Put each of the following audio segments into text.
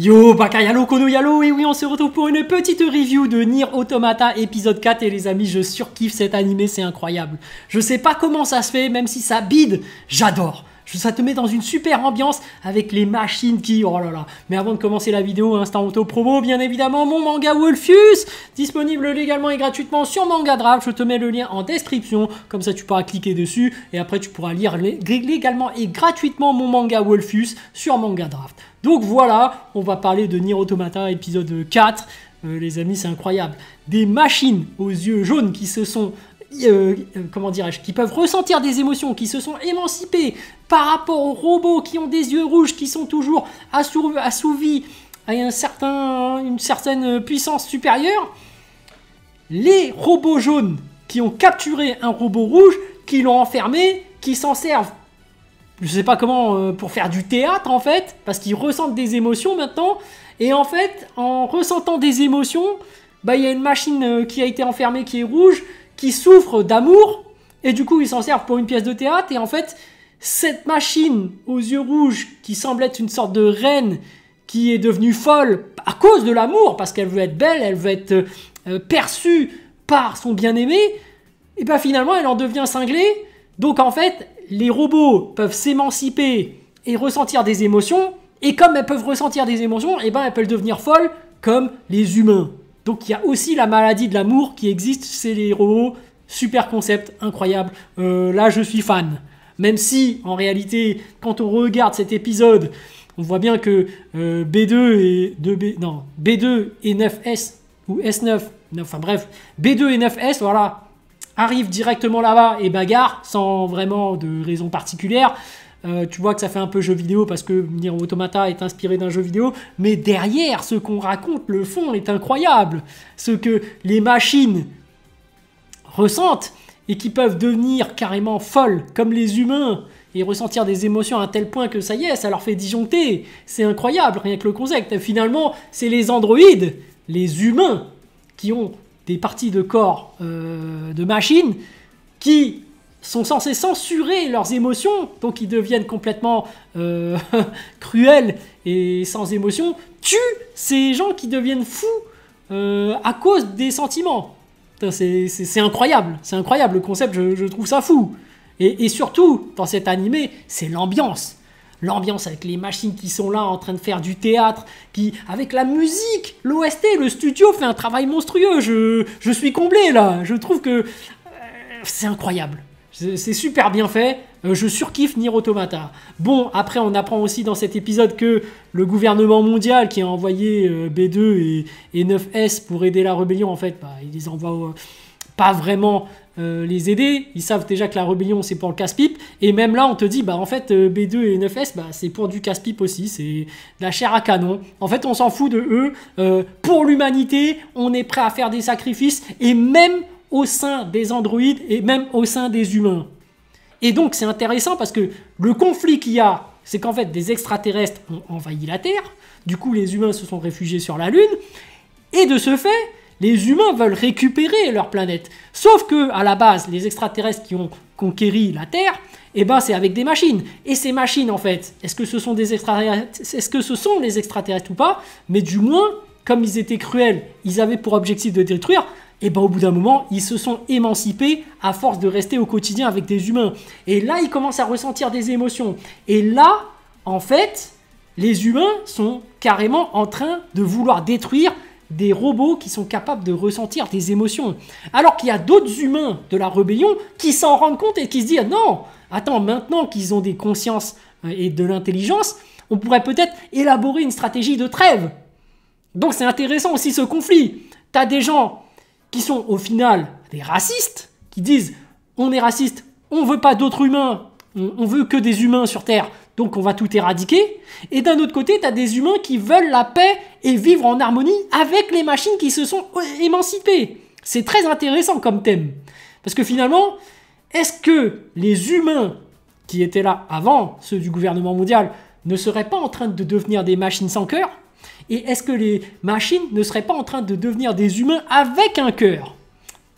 Yo, Bakayalo, Kono Yalo, et oui, on se retrouve pour une petite review de Nier Automata épisode 4, et les amis, je surkiffe cet animé, c'est incroyable. Je sais pas comment ça se fait, même si ça bide, j'adore. Ça te met dans une super ambiance avec les machines qui... Oh là là. Mais avant de commencer la vidéo, instant auto promo, bien évidemment, mon manga Wolfius, disponible légalement et gratuitement sur Manga Draft. Je te mets le lien en description, comme ça tu pourras cliquer dessus et après tu pourras lire légalement et gratuitement mon manga Wolfius sur Manga Draft. Donc voilà, on va parler de Nier Automata épisode 4. Les amis, c'est incroyable. Des machines aux yeux jaunes qui se sont... comment dirais-je, qui peuvent ressentir des émotions, qui se sont émancipés par rapport aux robots qui ont des yeux rouges, qui sont toujours assouvis à une certaine puissance supérieure. Les robots jaunes qui ont capturé un robot rouge, qui l'ont enfermé, qui s'en servent, je sais pas comment, pour faire du théâtre en fait, parce qu'ils ressentent des émotions maintenant. Et en fait, en ressentant des émotions, bah, y a une machine qui a été enfermée qui est rouge, qui souffre d'amour, et du coup ils s'en servent pour une pièce de théâtre. Et en fait, cette machine aux yeux rouges, qui semble être une sorte de reine, qui est devenue folle à cause de l'amour, parce qu'elle veut être belle, elle veut être perçue par son bien-aimé, et bien finalement elle en devient cinglée. Donc en fait, les robots peuvent s'émanciper et ressentir des émotions, et comme elles peuvent ressentir des émotions, et ben elles peuvent devenir folles comme les humains. Donc il y a aussi la maladie de l'amour qui existe chez les robots. Super concept, incroyable. Là je suis fan. Même si en réalité, quand on regarde cet épisode, on voit bien que B2 et 9S ou S9, enfin bref, B2 et 9S, voilà, arrivent directement là-bas et bagarrent sans vraiment de raison particulière. Tu vois que ça fait un peu jeu vidéo parce que Nier Automata est inspiré d'un jeu vidéo, mais derrière ce qu'on raconte, le fond est incroyable. Ce que les machines ressentent et qui peuvent devenir carrément folles comme les humains et ressentir des émotions à un tel point que ça y est, ça leur fait disjoncter. C'est incroyable, rien que le concept. Finalement, c'est les androïdes, les humains, qui ont des parties de corps de machines qui sont censés censurer leurs émotions, donc ils deviennent complètement cruels et sans émotion, tuent ces gens qui deviennent fous à cause des sentiments. C'est incroyable, le concept, je trouve ça fou. Et surtout, dans cet animé, c'est l'ambiance. L'ambiance avec les machines qui sont là en train de faire du théâtre, avec la musique, l'OST, le studio fait un travail monstrueux. Je suis comblé là, je trouve que c'est incroyable. C'est super bien fait, je surkiffe Nier Automata. Bon, après on apprend aussi dans cet épisode que le gouvernement mondial qui a envoyé B2 et 9S pour aider la rébellion, en fait, bah, ils les envoient pas vraiment les aider. Ils savent déjà que la rébellion c'est pour le casse-pipe. Et même là on te dit, bah en fait B2 et 9S, bah, c'est pour du casse-pipe aussi, c'est de la chair à canon. En fait on s'en fout de eux. Pour l'humanité, on est prêt à faire des sacrifices, et même au sein des androïdes et même au sein des humains. Et donc c'est intéressant parce que le conflit qu'il y a, c'est qu'en fait des extraterrestres ont envahi la Terre, du coup les humains se sont réfugiés sur la Lune, et de ce fait, les humains veulent récupérer leur planète. Sauf que à la base, les extraterrestres qui ont conquéri la Terre, eh ben c'est avec des machines. Et ces machines, en fait, est-ce que ce sont des extraterrestres ou pas? Mais du moins, comme ils étaient cruels, ils avaient pour objectif de détruire. Et ben au bout d'un moment, ils se sont émancipés à force de rester au quotidien avec des humains. Et là, ils commencent à ressentir des émotions. Et là, en fait, les humains sont carrément en train de vouloir détruire des robots qui sont capables de ressentir des émotions. Alors qu'il y a d'autres humains de la rébellion qui s'en rendent compte et qui se disent « Non, attends, maintenant qu'ils ont des consciences et de l'intelligence, on pourrait peut-être élaborer une stratégie de trêve. » Donc c'est intéressant aussi ce conflit. T'as des gens qui sont au final des racistes, qui disent on est raciste, on veut pas d'autres humains, on veut que des humains sur Terre, donc on va tout éradiquer. Et d'un autre côté, tu as des humains qui veulent la paix et vivre en harmonie avec les machines qui se sont émancipées. C'est très intéressant comme thème. Parce que finalement, est-ce que les humains qui étaient là avant, ceux du gouvernement mondial, ne seraient pas en train de devenir des machines sans cœur ? Et est-ce que les machines ne seraient pas en train de devenir des humains avec un cœur?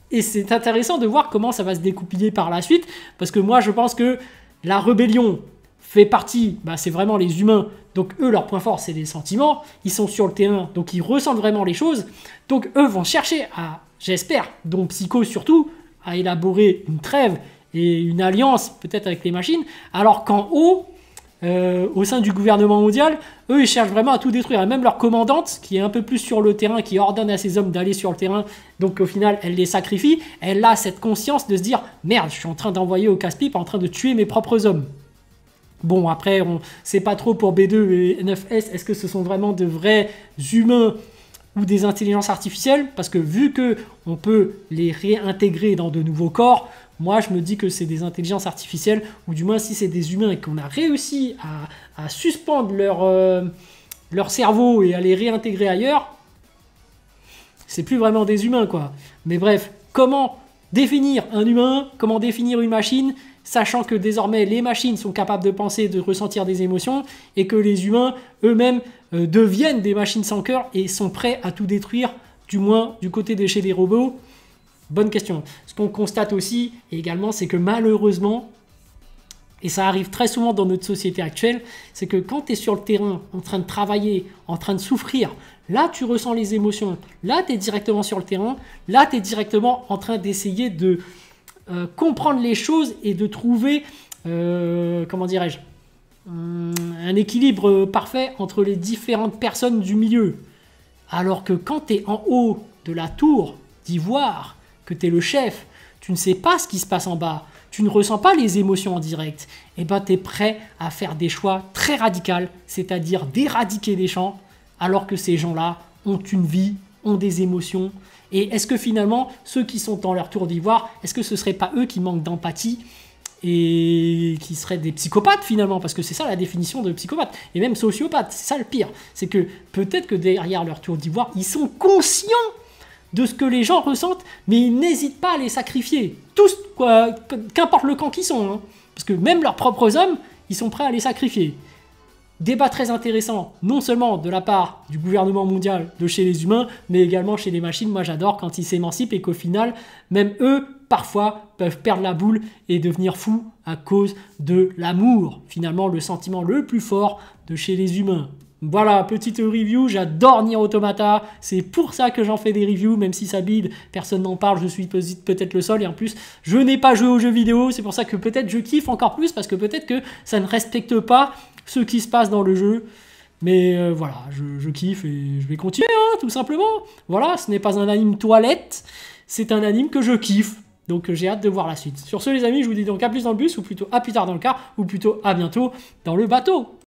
Et c'est intéressant de voir comment ça va se découpiller par la suite, parce que moi je pense que la rébellion fait partie, bah, c'est vraiment les humains Donc eux, leur point fort, c'est les sentiments. Ils sont sur le terrain, donc ils ressentent vraiment les choses. Donc eux vont chercher à, j'espère, dont Psycho surtout, à élaborer une trêve et une alliance peut-être avec les machines. Alors qu'en haut, au sein du gouvernement mondial, eux, ils cherchent vraiment à tout détruire. Et même leur commandante, qui est un peu plus sur le terrain, qui ordonne à ses hommes d'aller sur le terrain, donc au final, elle les sacrifie. Elle a cette conscience de se dire « Merde, je suis en train d'envoyer au casse-pipe, en train de tuer mes propres hommes. » Bon, après, on sait pas trop pour B2 et 9S, est-ce que ce sont vraiment de vrais humains ou des intelligences artificielles? Parce que vu que on peut les réintégrer dans de nouveaux corps, moi, je me dis que c'est des intelligences artificielles, ou du moins si c'est des humains et qu'on a réussi à suspendre leur cerveau et à les réintégrer ailleurs, c'est plus vraiment des humains, quoi. Mais bref, comment définir un humain, comment définir une machine, sachant que désormais les machines sont capables de penser, de ressentir des émotions, et que les humains eux-mêmes deviennent des machines sans cœur et sont prêts à tout détruire, du moins du côté de chez les robots? Bonne question. Ce qu'on constate aussi, et également, c'est que malheureusement, et ça arrive très souvent dans notre société actuelle, c'est que quand tu es sur le terrain, en train de travailler, en train de souffrir, là tu ressens les émotions, là tu es directement sur le terrain, là tu es directement en train d'essayer de comprendre les choses et de trouver, comment dirais-je, un équilibre parfait entre les différentes personnes du milieu. Alors que quand tu es en haut de la tour d'ivoire, que tu es le chef, tu ne sais pas ce qui se passe en bas, tu ne ressens pas les émotions en direct, et ben tu es prêt à faire des choix très radicaux, c'est-à-dire d'éradiquer des gens, alors que ces gens-là ont une vie, ont des émotions. Et est-ce que finalement, ceux qui sont dans leur tour d'ivoire, est-ce que ce ne serait pas eux qui manquent d'empathie et qui seraient des psychopathes finalement? Parce que c'est ça la définition de psychopathe, et même sociopathe, c'est ça le pire. C'est que peut-être que derrière leur tour d'ivoire, ils sont conscients de ce que les gens ressentent, mais ils n'hésitent pas à les sacrifier. Tous, quoi, qu'importe le camp qu'ils sont. Hein. Parce que même leurs propres hommes, ils sont prêts à les sacrifier. Débat très intéressant, non seulement de la part du gouvernement mondial, de chez les humains, mais également chez les machines. Moi, j'adore quand ils s'émancipent et qu'au final, même eux, parfois, peuvent perdre la boule et devenir fous à cause de l'amour. Finalement, le sentiment le plus fort de chez les humains. Voilà, petite review, j'adore Nier Automata, c'est pour ça que j'en fais des reviews, même si ça bide, personne n'en parle, je suis peut-être le seul, et en plus, je n'ai pas joué aux jeux vidéo, c'est pour ça que peut-être je kiffe encore plus, parce que peut-être que ça ne respecte pas ce qui se passe dans le jeu, mais voilà, je kiffe et je vais continuer, hein, tout simplement. Voilà, ce n'est pas un anime toilette, c'est un anime que je kiffe, donc j'ai hâte de voir la suite. Sur ce les amis, je vous dis donc à plus dans le bus, ou plutôt à plus tard dans le car, ou plutôt à bientôt dans le bateau.